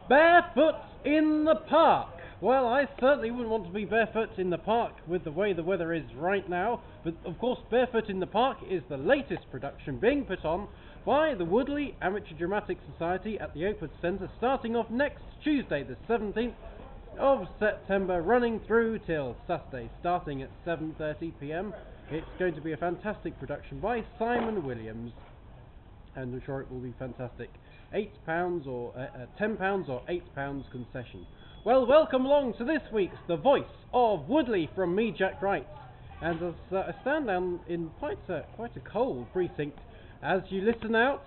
Barefoot in the park. Well, I certainly wouldn't want to be barefoot in the park with the way the weather is right now, but of course Barefoot in the Park is the latest production being put on by the Woodley Amateur Dramatic Society at the Oakwood Centre, starting off next Tuesday the 17th of September, running through till Saturday, starting at 7:30 p.m. It's going to be a fantastic production by Simon Williams, and I'm sure it will be fantastic. £8 or £10 or £8 concession. Well, welcome along to this week's The Voice of Woodley from me, Jack Wright. And as I stand down in quite a cold precinct, as you listen out,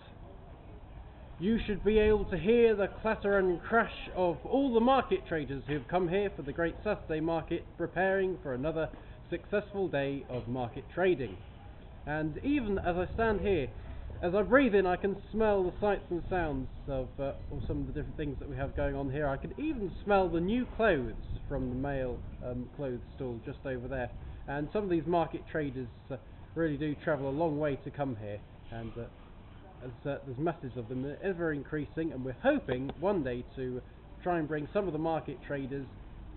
you should be able to hear the clatter and crash of all the market traders who have come here for the great Saturday market, preparing for another successful day of market trading. And even as I stand here, as I breathe in, I can smell the sights and sounds of some of the different things that we have going on here. I can even smell the new clothes from the male clothes stall just over there. And some of these market traders really do travel a long way to come here. And as there's masses of them, they're ever increasing, and we're hoping one day to try and bring some of the market traders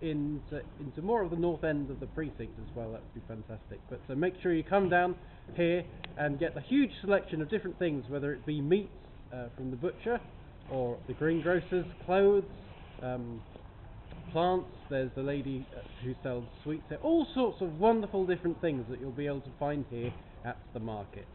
into more of the north end of the precinct as well. That would be fantastic. But so make sure you come down here and get a huge selection of different things, whether it be meats from the butcher or the greengrocer's, clothes, plants. There's the lady who sells sweets there. All sorts of wonderful different things that you'll be able to find here at the market.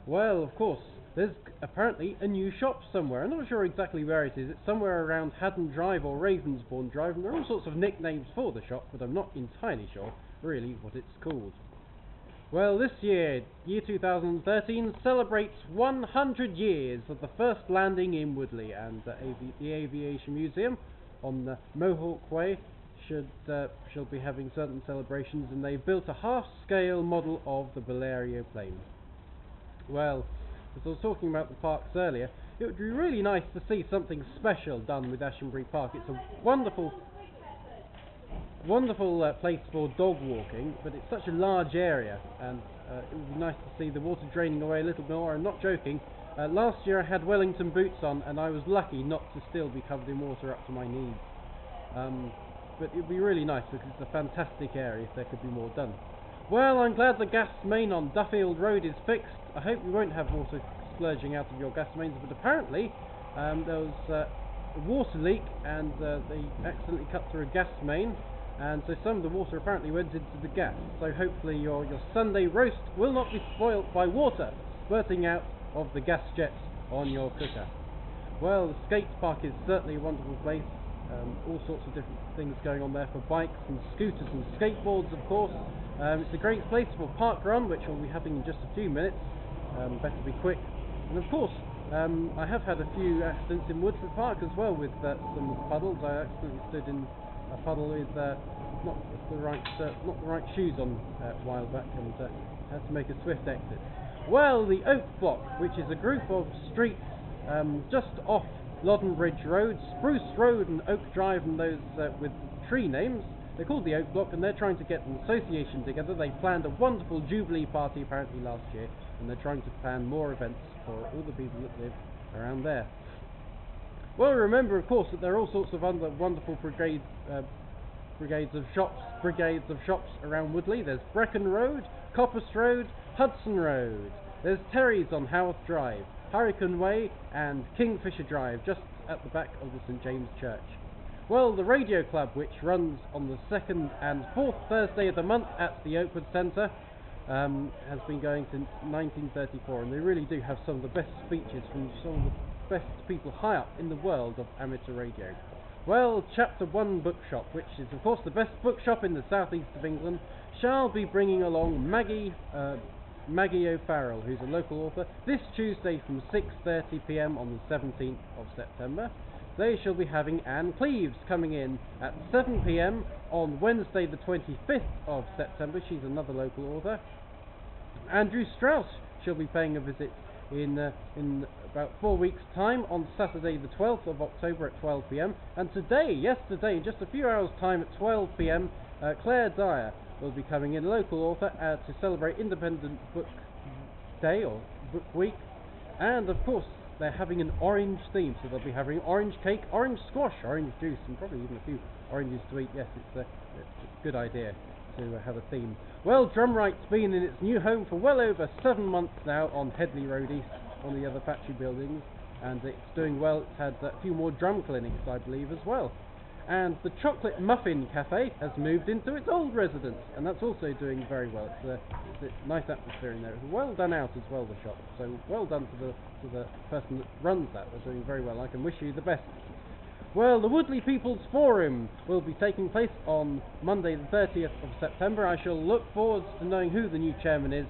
Well, of course, there's apparently a new shop somewhere. I'm not sure exactly where it is. It's somewhere around Haddon Drive or Ravensbourne Drive, and there are all sorts of nicknames for the shop, but I'm not entirely sure really what it's called. Well, this year 2013, celebrates 100 years of the first landing in Woodley, and the Aviation Museum on the Mohawk Way shall be having certain celebrations, and they've built a half-scale model of the Valerio plane. Well, as I was talking about the parks earlier, it would be really nice to see something special done with Ashenbury Park. It's a wonderful place for dog walking, but it's such a large area, and it would be nice to see the water draining away a little more. I'm not joking. Last year I had Wellington boots on, and I was lucky not to still be covered in water up to my knees. But it would be really nice because it's a fantastic area if there could be more done. Well, I'm glad the gas main on Duffield Road is fixed. I hope you won't have water splurging out of your gas mains, but apparently there was a water leak, and they accidentally cut through a gas main, and so some of the water apparently went into the gas. So hopefully your Sunday roast will not be spoilt by water spurting out of the gas jets on your cooker. Well, the skate park is certainly a wonderful place. All sorts of different things going on there for bikes and scooters and skateboards, of course. It's a great place for park run, which we'll be having in just a few minutes. Better be quick. And of course, I have had a few accidents in Woodford Park as well with some puddles. I accidentally stood in a puddle with not the right shoes on a while back, and had to make a swift exit. Well, the Oak Block, which is a group of streets just off Loddon Bridge Road, Spruce Road and Oak Drive, and those with tree names. They're called the Oak Block, and they're trying to get an association together. They planned a wonderful Jubilee party apparently last year, and they're trying to plan more events for all the people that live around there. Well, remember, of course, that there are all sorts of other wonderful brigades of shops around Woodley. There's Brecon Road, Coppice Road, Hudson Road. There's Terry's on Howarth Drive, Hurricane Way, and Kingfisher Drive, just at the back of the St James Church. Well, the Radio Club, which runs on the 2nd and 4th Thursday of the month at the Oakwood Centre, has been going since 1934, and they really do have some of the best speeches from some of the best people high up in the world of amateur radio. Well, Chapter 1 Bookshop, which is of course the best bookshop in the southeast of England, shall be bringing along Maggie O'Farrell, who's a local author, this Tuesday from 6:30 p.m. on the 17th of September. They shall be having Anne Cleves coming in at 7 p.m. on Wednesday the 25th of September. She's another local author. Andrew Strauss shall be paying a visit in about 4 weeks' time on Saturday the 12th of October at 12 p.m. And yesterday, in just a few hours' time at 12 p.m, Claire Dyer will be coming in, local author, to celebrate Independent Book Day or Book Week. And of course, they're having an orange theme, so they'll be having orange cake, orange squash, orange juice, and probably even a few oranges to eat. Yes, it's a good idea to have a theme. Well, Drumright's been in its new home for well over 7 months now on Headley Road East, one of the other factory buildings, and it's doing well. It's had a few more drum clinics, I believe, as well. And the Chocolate Muffin Cafe has moved into its old residence, and that's also doing very well. It's a nice atmosphere in there. It's well done out as well, the shop. So well done to the person that runs that. They're doing very well. I can wish you the best. Well, the Woodley People's Forum will be taking place on Monday the 30th of September. I shall look forward to knowing who the new chairman is,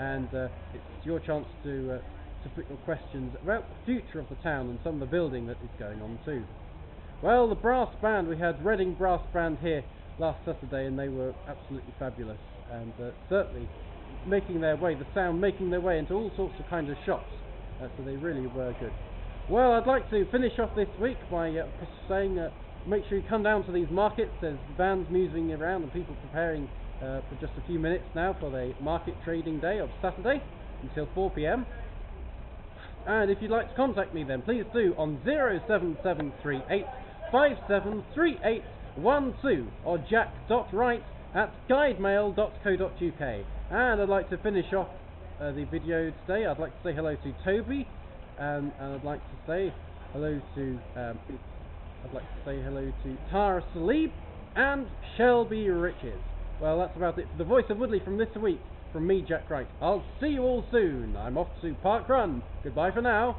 and it's your chance to put your questions about the future of the town and some of the building that is going on too. Well, the brass band, we had Reading Brass Band here last Saturday, and they were absolutely fabulous, and certainly making their way, the sound making their way into all sorts of kinds of shops, so they really were good. Well, I'd like to finish off this week by saying make sure you come down to these markets. There's bands moving around and people preparing for just a few minutes now for the market trading day of Saturday until 4 p.m. And if you'd like to contact me, then please do on 07738 573812 or jack.wright@guidemail.co.uk. And I'd like to finish off the video today. I'd like to say hello to Toby, and I'd like to say hello to Tara Salib and Shelby Riches. Well, that's about it for the Voice of Woodley from this week. From me, Jack Wright. I'll see you all soon. I'm off to Park Run. Goodbye for now.